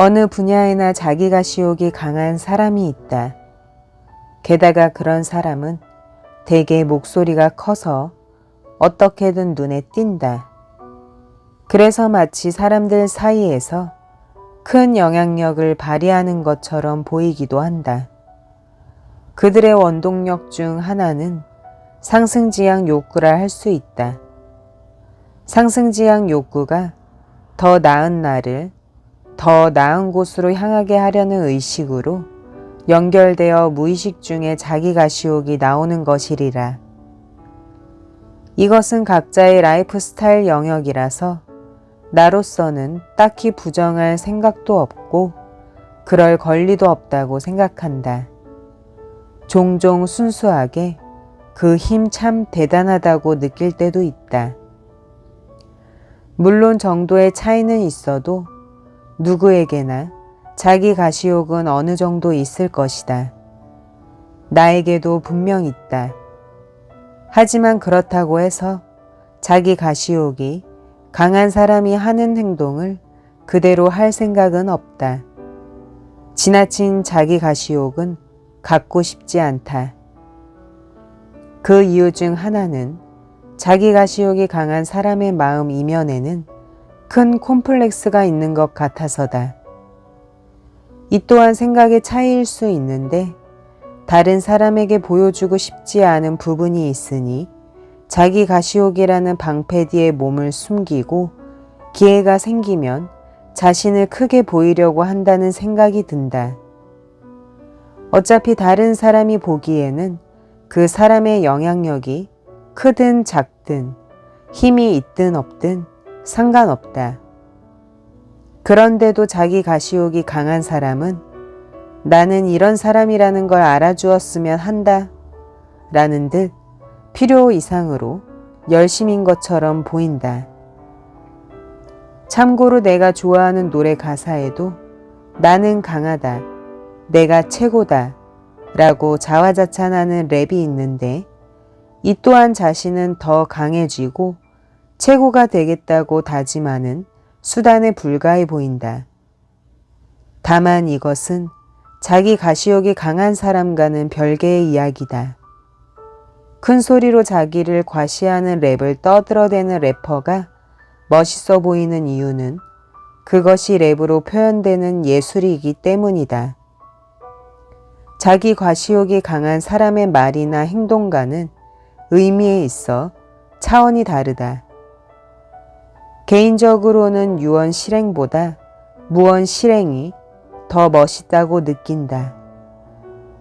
어느 분야에나 자기가 시욕이 강한 사람이 있다. 게다가 그런 사람은 대개 목소리가 커서 어떻게든 눈에 띈다. 그래서 마치 사람들 사이에서 큰 영향력을 발휘하는 것처럼 보이기도 한다. 그들의 원동력 중 하나는 상승지향 욕구라 할 수 있다. 상승지향 욕구가 더 나은 나를 더 나은 곳으로 향하게 하려는 의식으로 연결되어 무의식 중에 자기 가시욕이 나오는 것이리라. 이것은 각자의 라이프 스타일 영역이라서 나로서는 딱히 부정할 생각도 없고 그럴 권리도 없다고 생각한다. 종종 순수하게 그 힘 참 대단하다고 느낄 때도 있다. 물론 정도의 차이는 있어도 누구에게나 자기 가시욕은 어느 정도 있을 것이다. 나에게도 분명 있다. 하지만 그렇다고 해서 자기 가시욕이 강한 사람이 하는 행동을 그대로 할 생각은 없다. 지나친 자기 가시욕은 갖고 싶지 않다. 그 이유 중 하나는 자기 가시욕이 강한 사람의 마음 이면에는 큰 콤플렉스가 있는 것 같아서다. 이 또한 생각의 차이일 수 있는데 다른 사람에게 보여주고 싶지 않은 부분이 있으니 자기 가시욕이라는 방패 뒤에 몸을 숨기고 기회가 생기면 자신을 크게 보이려고 한다는 생각이 든다. 어차피 다른 사람이 보기에는 그 사람의 영향력이 크든 작든 힘이 있든 없든 상관없다. 그런데도 자기 가시욕이 강한 사람은 나는 이런 사람이라는 걸 알아주었으면 한다 라는 듯 필요 이상으로 열심인 것처럼 보인다. 참고로 내가 좋아하는 노래 가사에도 나는 강하다, 내가 최고다 라고 자화자찬하는 랩이 있는데 이 또한 자신은 더 강해지고 최고가 되겠다고 다짐하는 수단에 불과해 보인다. 다만 이것은 자기 가시욕이 강한 사람과는 별개의 이야기다. 큰 소리로 자기를 과시하는 랩을 떠들어대는 래퍼가 멋있어 보이는 이유는 그것이 랩으로 표현되는 예술이기 때문이다. 자기 과시욕이 강한 사람의 말이나 행동과는 의미에 있어 차원이 다르다. 개인적으로는 유언 실행보다 무언 실행이 더 멋있다고 느낀다.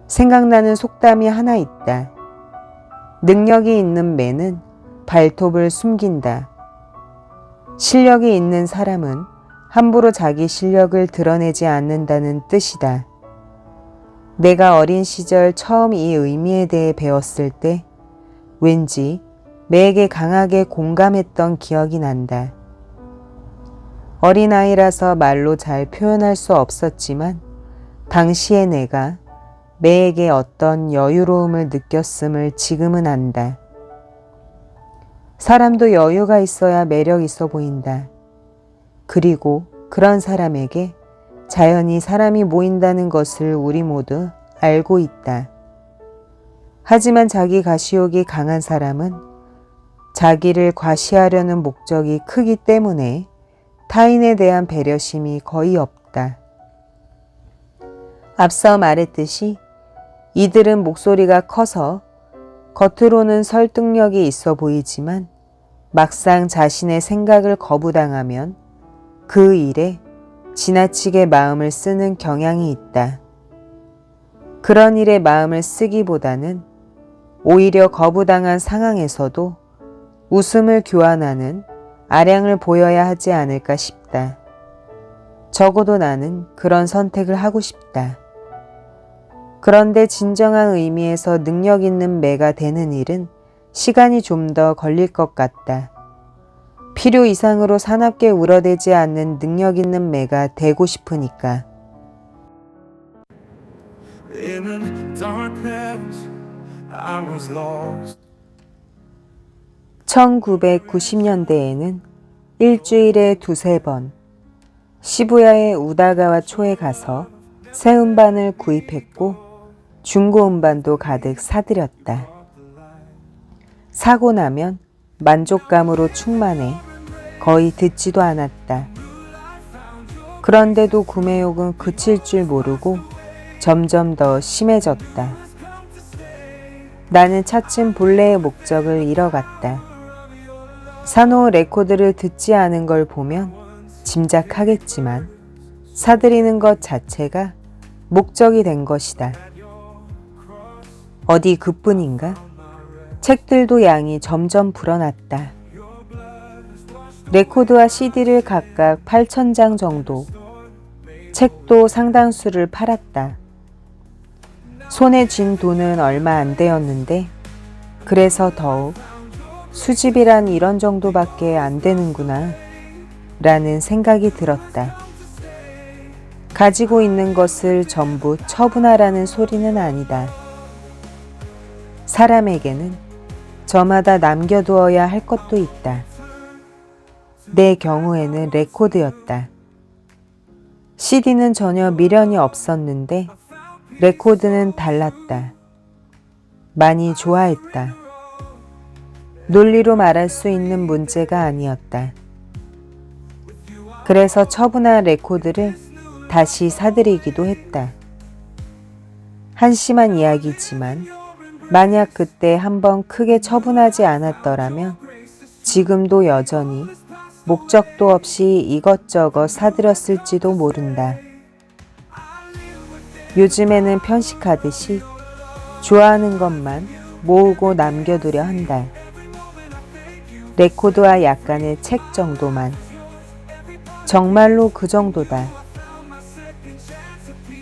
생각나는 속담이 하나 있다. 능력이 있는 매는 발톱을 숨긴다. 실력이 있는 사람은 함부로 자기 실력을 드러내지 않는다는 뜻이다. 내가 어린 시절 처음 이 의미에 대해 배웠을 때 왠지 매에게 강하게 공감했던 기억이 난다. 어린아이라서 말로 잘 표현할 수 없었지만 당시의 내가 매에게 어떤 여유로움을 느꼈음을 지금은 안다. 사람도 여유가 있어야 매력 있어 보인다. 그리고 그런 사람에게 자연히 사람이 모인다는 것을 우리 모두 알고 있다. 하지만 자기 가시욕이 강한 사람은 자기를 과시하려는 목적이 크기 때문에 타인에 대한 배려심이 거의 없다. 앞서 말했듯이 이들은 목소리가 커서 겉으로는 설득력이 있어 보이지만 막상 자신의 생각을 거부당하면 그 일에 지나치게 마음을 쓰는 경향이 있다. 그런 일에 마음을 쓰기보다는 오히려 거부당한 상황에서도 웃음을 교환하는 아량을 보여야 하지 않을까 싶다. 적어도 나는 그런 선택을 하고 싶다. 그런데 진정한 의미에서 능력 있는 매가 되는 일은 시간이 좀 더 걸릴 것 같다. 필요 이상으로 사납게 울어대지 않는 능력 있는 매가 되고 싶으니까. In darkness, I was lost. 1990년대에는 일주일에 두세 번, 시부야의 우다가와 초에 가서 새 음반을 구입했고 중고 음반도 가득 사들였다. 사고 나면 만족감으로 충만해 거의 듣지도 않았다. 그런데도 구매욕은 그칠 줄 모르고 점점 더 심해졌다. 나는 차츰 본래의 목적을 잃어갔다. 사놓은 레코드를 듣지 않은 걸 보면 짐작하겠지만 사들이는 것 자체가 목적이 된 것이다. 어디 그뿐인가? 책들도 양이 점점 불어났다. 레코드와 CD를 각각 8,000장 정도, 책도 상당수를 팔았다. 손에 쥔 돈은 얼마 안 되었는데 그래서 더욱 수집이란 이런 정도밖에 안 되는구나 라는 생각이 들었다. 가지고 있는 것을 전부 처분하라는 소리는 아니다. 사람에게는 저마다 남겨두어야 할 것도 있다. 내 경우에는 레코드였다. CD는 전혀 미련이 없었는데 레코드는 달랐다. 많이 좋아했다. 논리로 말할 수 있는 문제가 아니었다. 그래서 처분한 레코드를 다시 사들이기도 했다. 한심한 이야기지만 만약 그때 한번 크게 처분하지 않았더라면 지금도 여전히 목적도 없이 이것저것 사들였을지도 모른다. 요즘에는 편식하듯이 좋아하는 것만 모으고 남겨두려 한다. 레코드와 약간의 책 정도만. 정말로 그 정도다.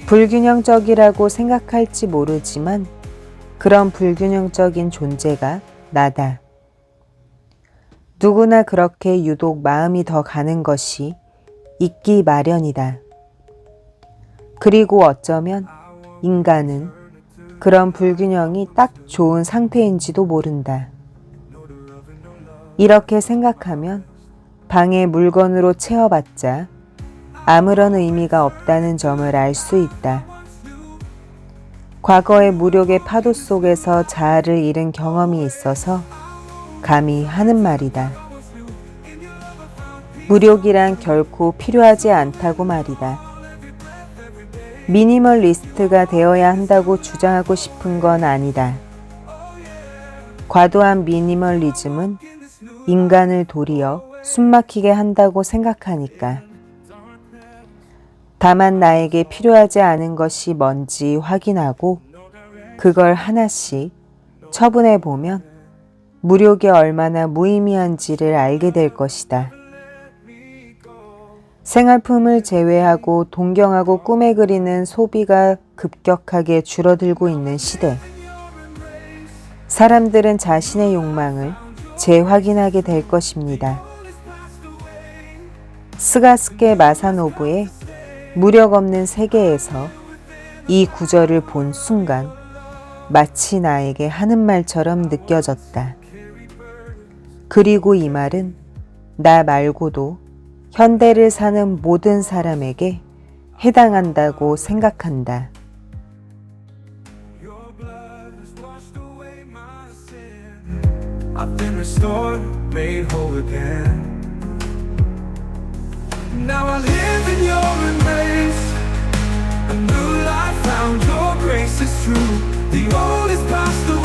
불균형적이라고 생각할지 모르지만 그런 불균형적인 존재가 나다. 누구나 그렇게 유독 마음이 더 가는 것이 있기 마련이다. 그리고 어쩌면 인간은 그런 불균형이 딱 좋은 상태인지도 모른다. 이렇게 생각하면 방에 물건으로 채워봤자 아무런 의미가 없다는 점을 알 수 있다. 과거의 무력의 파도 속에서 자아를 잃은 경험이 있어서 감히 하는 말이다. 무력이란 결코 필요하지 않다고 말이다. 미니멀리스트가 되어야 한다고 주장하고 싶은 건 아니다. 과도한 미니멀리즘은 인간을 도리어 숨막히게 한다고 생각하니까. 다만 나에게 필요하지 않은 것이 뭔지 확인하고 그걸 하나씩 처분해 보면 무력이 얼마나 무의미한지를 알게 될 것이다. 생활품을 제외하고 동경하고 꿈에 그리는 소비가 급격하게 줄어들고 있는 시대. 사람들은 자신의 욕망을 재확인하게 될 것입니다. 스가스케 마사노부의 무력 없는 세계에서 이 구절을 본 순간 마치 나에게 하는 말처럼 느껴졌다. 그리고 이 말은 나 말고도 현대를 사는 모든 사람에게 해당한다고 생각한다. I've been restored, made whole again. Now I live in your embrace. A new life found, your grace is true. The old is past, the